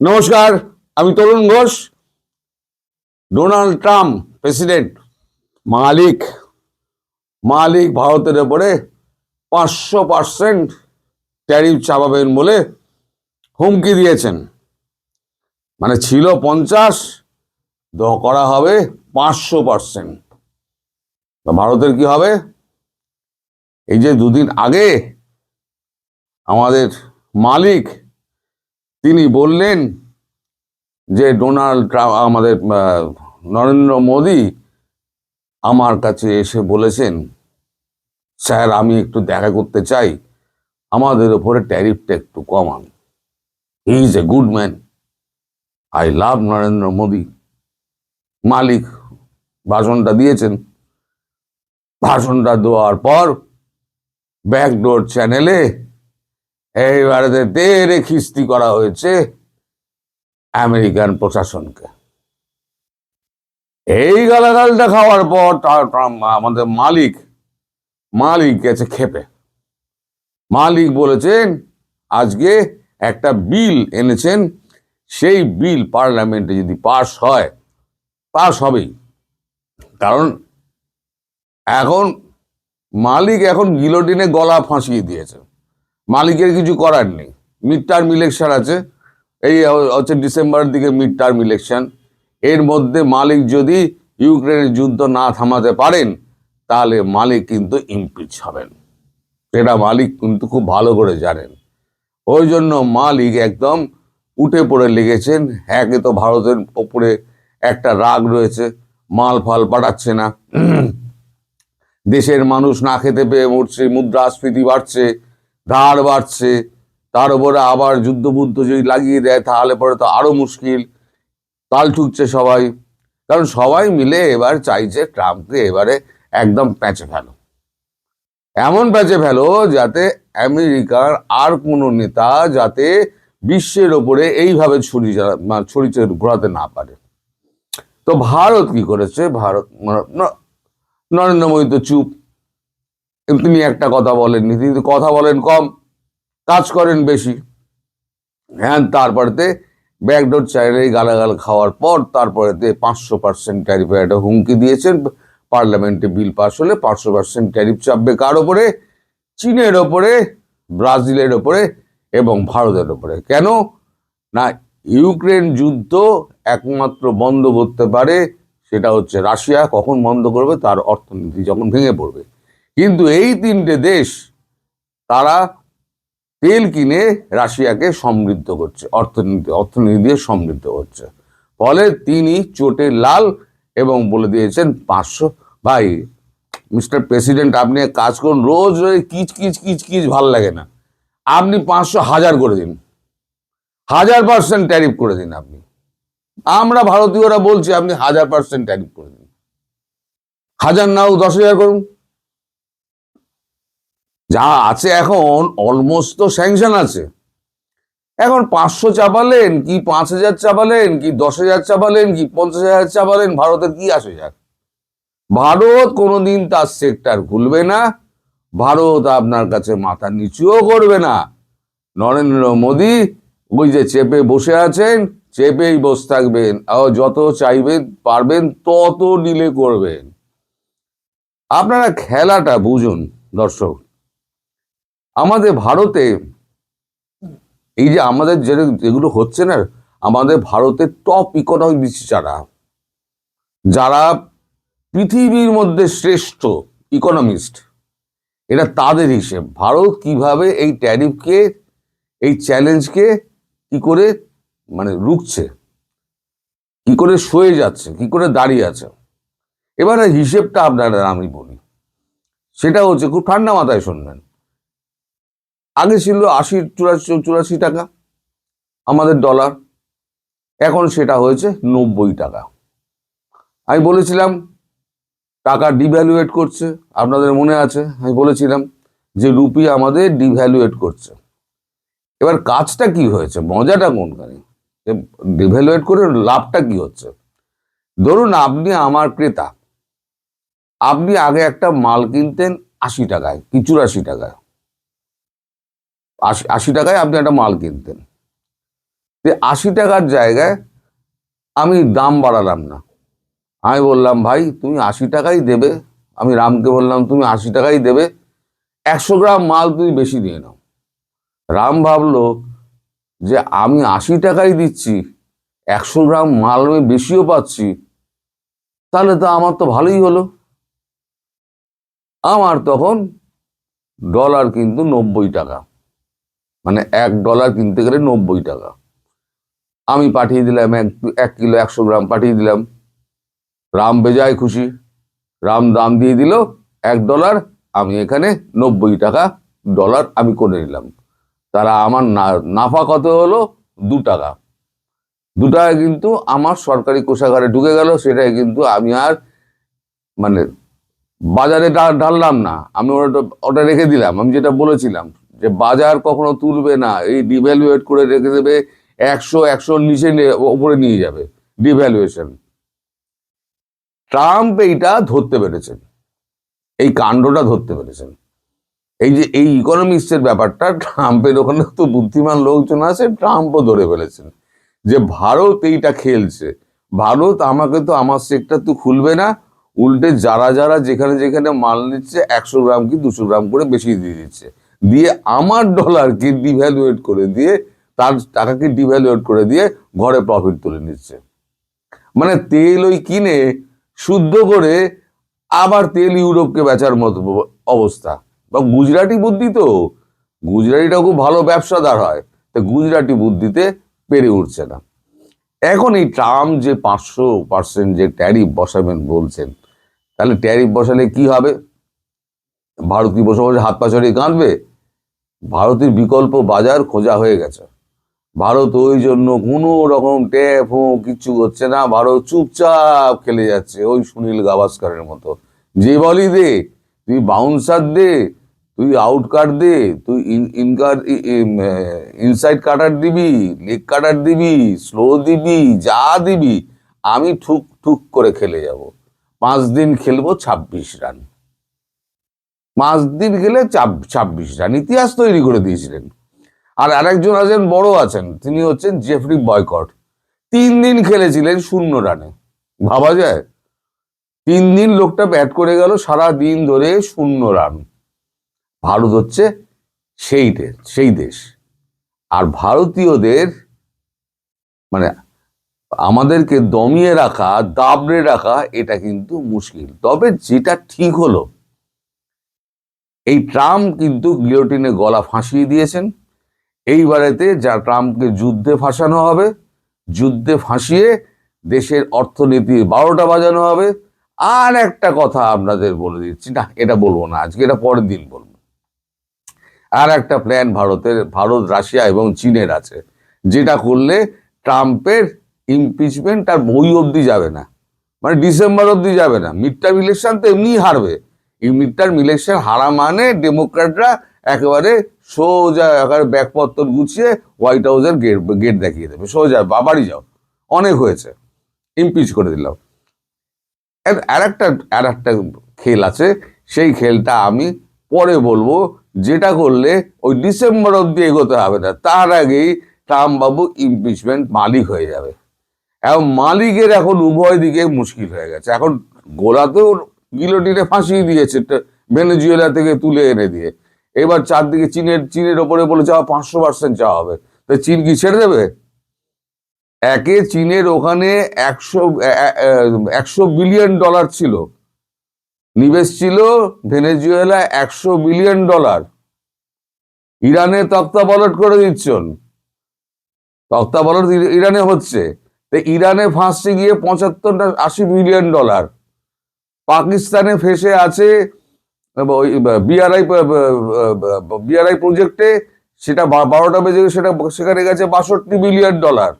নমস্কার, আমি তরুণ Ghosh. Donald Trump president মালিক মালিক ভারতের উপরে 500% ট্যারিফ চাপাবেন বলে হুমকি দিয়েছেন। মানে ছিল 50, করা হবে 500%। ভারতের কি হবে? এই যে দুদিন আগে আমাদের মালিক তিনি বললেন যে ডোনাল্ড ট্রাম্প আমাদের নরেন্দ্র মোদি আমার কাছে এসে বলেছেন, স্যার আমি একটু দেখা করতে চাই, আমাদের উপরে ট্যারিফটা একটু কমান। He is a good man, I love Narendra Modi. মালিক ভাষণটা দিয়েছেন। ভাষণটা দেওয়ার পর ব্যাকডোর চ্যানেলে এইবারে তেরে খিস্তি করা হয়েছে আমেরিকান প্রশাসনকে। এই গালাগালটা খাওয়ার পর আমাদের মালিক গেছে খেপে। মালিক বলেছেন আজকে একটা বিল এনেছেন, সেই বিল পার্লামেন্টে যদি পাস হয়, পাস হবেই। কারণ মালিক এখন গিলোটিনে গলা ফাঁসিয়ে দিয়েছে। মালিকের কিছু করার নেই। মিড টার্ম ইলেকশন আছে, এই হচ্ছে ডিসেম্বরের দিকে মিড টার্ম ইলেকশন। এর মধ্যে মালিক যদি ইউক্রেনের যুদ্ধ না থামাতে পারেন, তাহলে মালিক কিন্তু ইমপিচ হবেন। সেটা মালিক কিন্তু খুব ভালো করে জানেন। ওই জন্য মালিক একদম উঠে পড়ে লেগেছেন। একে তো ভারতের ওপরে একটা রাগ রয়েছে, মাল ফাল পাঠাচ্ছে না, দেশের মানুষ না খেতে পেয়ে মরছে, মুদ্রাস্ফীতি বাড়ছে, ধার বাড়ছে, তার উপরে আবার যুদ্ধ যদি লাগিয়ে দেয় তাহলে পরে তো আরো মুশকিল। তাল ঠুকছে সবাই, কারণ সবাই মিলে এবার চাইছে ট্রাম্পকে এবারে একদম প্যাঁচে ফেলো, এমন প্যাঁচে ফেলো যাতে আমেরিকার আর কোনো নেতা যাতে বিশ্বের ওপরে এইভাবে ছড়ি ঘোরাতে না পারে। তো ভারত কি করেছে? ভারত নরেন্দ্র মোদী তো চুপ। তিনি একটা কথা বলেননি, তিনি কথা বলেন কম, কাজ করেন বেশি। হ্যাঁ, তারপরেতে ব্যাকডোর চ্যানেলে গালাগাল খাওয়ার পর তারপরেতে 500% ট্যারিফের একটা হুমকি দিয়েছেন। পার্লামেন্টে বিল পাস হলে 500% ট্যারিফ চাপবে কার ওপরে? চীনের ওপরে, ব্রাজিলের ওপরে এবং ভারতের ওপরে। কেন না? ইউক্রেন যুদ্ধ একমাত্র বন্ধ করতে পারে সেটা হচ্ছে রাশিয়া। কখন বন্ধ করবে? তার অর্থনীতি যখন ভেঙে পড়বে। কিন্তু এই তিনটে দেশ তারা তেল কিনে রাশিয়াকে সমৃদ্ধ করছে, অর্থনীতি দিয়ে সমৃদ্ধ করছে। ফলে তিনি চোটে লাল এবং বলে দিয়েছেন 500। ভাই মিস্টার প্রেসিডেন্ট, আপনি এক কাজ করুন, রোজ কিচ কিচ কিচ কিচ ভাল লাগে না, আপনি 500 1000 করে দিন, 1000% ট্যারিফ করে দিন। আপনি, আমরা ভারতীয়রা বলছি আপনি 1000% ট্যারিফ করে দিন। 1000 নাও 10,000 করুন। যা আছে এখন অলমোস্ট তো স্যাংশন আছে। এখন 500 চাপালেন কি 5000 চাপালেন কি 10,000 চাপালেন কি 50,000 চাপালেন, ভারতের কি আসে যায়? ভারত কোনোদিন তার সেক্টর খুলবে না, ভারত আপনার কাছে মাথা নিচুও করবে না। নরেন্দ্র মোদী ওই যে চেপে বসে আছেন, চেপেই বসে থাকবেন, যত চাইবেন পারবেন তত ডিলে করবেন। আপনারা খেলাটা বুঝুন দর্শক। আমাদের ভারতে এই যে আমাদের যেগুলো হচ্ছে না, আমাদের ভারতের টপ ইকোনমিক্স যারা পৃথিবীর মধ্যে শ্রেষ্ঠ ইকোনমিস্ট, এটা তাদের হিসেব ভারত কিভাবে এই ট্যারিফকে, এই চ্যালেঞ্জকে কি করে মানে রুখছে, কি করে সয়ে যাচ্ছে, কি করে দাঁড়িয়ে আছে। এবারে হিসেবটা আপনারা আমি বলি, সেটা হচ্ছে খুব ঠান্ডা মাথায় শুনবেন। আগে ছিল 80-84 টাকা আমাদের ডলার, এখন সেটা হয়েছে 90 টাকা। আমি বলেছিলাম টাকা ডিভ্যালুয়েট করছে, আপনাদের মনে আছে আমি বলেছিলাম যে রুপি আমাদের ডিভ্যালুয়েট করছে। এবার কাজটা কি হয়েছে, মজাটা কোনখানে? ডিভ্যালুয়েট করে লাভটা কি হচ্ছে? ধরুন আপনি আমার ক্রেতা, আপনি আগে একটা মাল কিনতেন 80 টাকায়, কি 84 টাকায়, 80 টাকায় আপনি একটা মাল কিনতেন। 80 টাকার জায়গায় আমি দাম বাড়ালাম না, আমি বললাম ভাই তুমি 80 টাকাই দেবে। আমি রামকে বললাম তুমি 80 টাকাই দেবে, 100 গ্রাম মাল তুমি বেশি দিয়ে নাও। রাম ভাবলো যে আমি 80 টাকাই দিচ্ছি, 100 গ্রাম মাল আমি বেশিও পাচ্ছি, তাহলে তো আমার তো ভালোই হলো। আমার তখন ডলার কিন্তু 90 টাকা, মানে $1 কিনতে গেলে 90 টাকা। আমি পাঠিয়ে দিলাম 1 কিলো 100 গ্রাম পাঠিয়ে দিলাম। রাম বেজায় খুশি, রাম দাম দিয়ে দিল $1, আমি এখানে 90 টাকা ডলার আমি করে নিলাম। তারা আমার নাফা কত হলো? 2 টাকা। 2 টাকা কিন্তু আমার সরকারি কোষাগারে ঢুকে গেল। সেটাই কিন্তু আমি আর মানে বাজারে ঢাললাম না, আমি ওটা রেখে দিলাম। আমি যেটা বলেছিলাম যে বাজার কখনো তুলবে না, এই ডিভ্যালুয়েট করে রেখে দেবে, 100 নিচে ওপরে নিয়ে যাবে, ডিভ্যালুয়েশন। ট্রাম্প এইটা ধরতে পেরেছেন, এই কাণ্ডটা ধরতে পেরেছেন। এই যে এই ইকোনমিক্সের ব্যাপারটা, ট্রাম্পের ওখানে তো বুদ্ধিমান লোকজন আছে, ট্রাম্পও ধরে ফেলেছেন যে ভারত এইটা খেলছে। ভারত আমাকে তো আমার সেক্টর তো খুলবে না, উল্টে যারা যারা যেখানে যেখানে মাল নিচ্ছে 100 গ্রাম কি 200 গ্রাম করে বেশি দিয়ে দিচ্ছে, দিয়ে আমার ডলারকে ডিভ্যালুয়েট করে দিয়ে, তার টাকাকে ডিভ্যালুয়েট করে দিয়ে ঘরে প্রফিট তুলে নিচ্ছে। মানে তেল ওই কিনে শুদ্ধ করে আবার তেল ইউরোপকে বেচার মতো অবস্থা। বা গুজরাটি বুদ্ধি, তো গুজরাটিটা খুব ভালো ব্যবসাদার হয়, তো গুজরাটি বুদ্ধিতে পেরে উঠছে না। এখন এই ট্রাম্প যে 500% যে ট্যারিফ বসাবেন বলছেন, তাহলে ট্যারিফ বসালে কি হবে? ভারত কি বসে বসে হাত পা ছড়িয়ে কাঁদবে? ভারতের বিকল্প বাজার খোঁজা হয়ে গেছে। ভারত ওই জন্য কোনো রকম ট্যাপ কিচ্ছু করছে না, ভারত চুপচাপ খেলে যাচ্ছে ওই সুনীল গাভাস্করের মতো। যে বলি দে, তুই বাউন্সার দে, তুই আউট কাট দে, তুই ইনসাইড কাটার দিবি, লেগ কাটার দিবি, স্লো দিবি, যা দিবি, আমি ঠুক ঠুক করে খেলে যাব। 5 দিন খেলবো 26 রান, 5 দিন খেলে 26 রান, ইতিহাস তৈরি করে দিয়েছিলেন। আর আরেকজন আছেন, বড় আছেন, তিনি হচ্ছেন জেফরি বয়কট। 3 দিন খেলেছিলেন 0 রানে, ভাবা যায়? 3 দিন লোকটা ব্যাট করে গেল, সারা দিন ধরে 0 রান। ভারত হচ্ছে সেই দেশ। আর ভারতীয়দের মানে আমাদেরকে দমিয়ে রাখা, দাবড়ে রাখা, এটা কিন্তু মুশকিল। তবে যেটা ঠিক হলো, এই ট্রাম্প কিন্তু গিলোটিনে গলা ফাঁসিয়ে দিয়েছেন। এইবারেতে যা ট্রাম্পকে যুদ্ধে ফাঁসানো হবে, যুদ্ধে ফাঁসিয়ে দেশের অর্থনীতির 12টা বাজানো হবে। আর একটা কথা আপনাদের বলে দিচ্ছি, না এটা বলবো না আজকে, এটা পরের দিন বলবো। আর একটা প্ল্যান ভারত, রাশিয়া এবং চীনের আছে, যেটা করলে ট্রাম্পের ইমপিচমেন্ট আর বই অবধি যাবে না, মানে ডিসেম্বর অবধি যাবে না। মিড টার্ম ইলেকশন তো এমনিই হারবে, এই মিড টার্ম ইলেকশন হারা মানে ডেমোক্র্যাটরা একেবারে সোজা একেবারে ব্যাগপত্র গুছিয়ে হোয়াইট হাউসের গেট দেখিয়ে দেবে, সোজা বাড়ি যাও, অনেক হয়েছে, ইমপিচ করে দিলাম। আর একটা খেল আছে, সেই খেলটা আমি পরে বলবো, যেটা করলে ওই ডিসেম্বর অব্দি এগোতে হবে না, তার আগেই ট্রাম্প বাবু ইমপিচমেন্ট মালিক হয়ে যাবে। এবং মালিকের এখন উভয় দিকে মুশকিল হয়ে গেছে। এখন গোলাতেও গিলোটিনে ফাঁসিয়ে দিয়েছে ভেনেজুয়েলা থেকে তুলে এনে দিয়ে, এবার চারদিকে চীনের ওপরে বলে যাওয়া 500% চাওয়া হবে, তো চীন কি ছেড়ে দেবে? চীনের ওখানে 100 বিলিয়ন ডলার ছিল, নিবেশ ছিল ভেনেজুয়েলা 100 বিলিয়ন ডলার। ইরানে তক্তাবলট করে দিচ্ছেন, তক্তাবলট ইরানে হচ্ছে, তো ইরানে ফাঁসছে গিয়ে 75-80 বিলিয়ন ডলার। পাকিস্তানে ফেসে আছে বিআরআই প্রজেক্টে, সেটা 12টা বেজে, সেখানে গেছে 62 বিলিয়ন ডলার।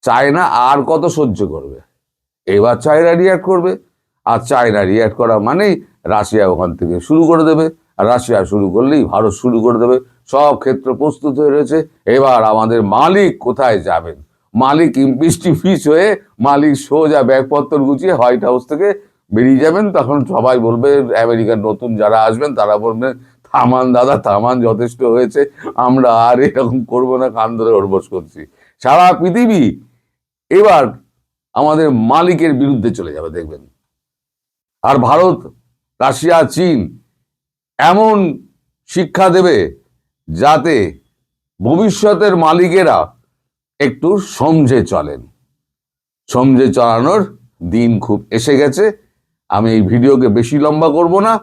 চায়না আর কত সহ্য করবে? এবার চায়না রিয়াক্ট করবে, আর চায়না রিয়াক্ট করা মানেই রাশিয়া ওখান থেকে শুরু করে দেবে, আর রাশিয়া শুরু করলেই ভারত শুরু করে দেবে। সব ক্ষেত্র প্রস্তুত হয়ে রয়েছে। এবার আমাদের মালিক কোথায় যাবেন? মালিক ইমপিচ হয়ে মালিক সোজা ব্যাগপত্র গুছিয়ে হোয়াইট হাউস থেকে বেরিয়ে যাবেন। তখন সবাই বলবে, আমেরিকার নতুন যারা আসবেন তারা বলবেন, থামান দাদা থামান, যথেষ্ট হয়েছে, আমরা আর এরকম করবো না, কান ধরে ওঠবোস করছি। সারা পৃথিবী এবার আমাদের মালিকের বিরুদ্ধে চলে যাবে দেখবেন। আর ভারত, রাশিয়া, চীন এমন শিক্ষা দেবে যাতে ভবিষ্যতের মালিকেরা একটু সমঝে চলেন। সমঝে চলানোর দিন খুব এসে গেছে। আমি এই ভিডিওকে বেশি লম্বা করব না,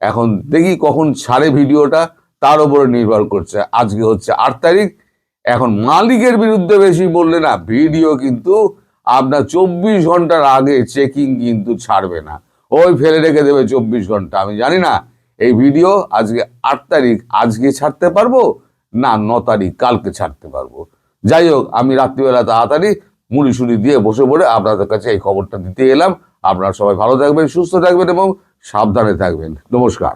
এখন দেখি কখন ছাড়ে ভিডিওটা, তার উপরে নির্ভর করছে। আজকে হচ্ছে 8 তারিখ, এখন মালিকের বিরুদ্ধে বেশি বললে না ভিডিও কিন্তু আপনার 24 ঘন্টার আগে চেকিং কিন্তু ছাড়বে না, ওই ফেলে রেখে দেবে 24 ঘন্টা। আমি জানি না এই ভিডিও আজকে 8 তারিখ আজকে ছাড়তে পারবো না 9 তারিখ কালকে ছাড়তে পারবো। যাই হোক, আমি রাত্রিবেলা তাড়াতাড়ি মুড়ি সুড়ি দিয়ে বসে পড়ে আপনাদের কাছে এই খবরটা দিতে এলাম। আপনারা সবাই ভালো থাকবেন, সুস্থ থাকবেন এবং সাবধানে থাকবেন। নমস্কার।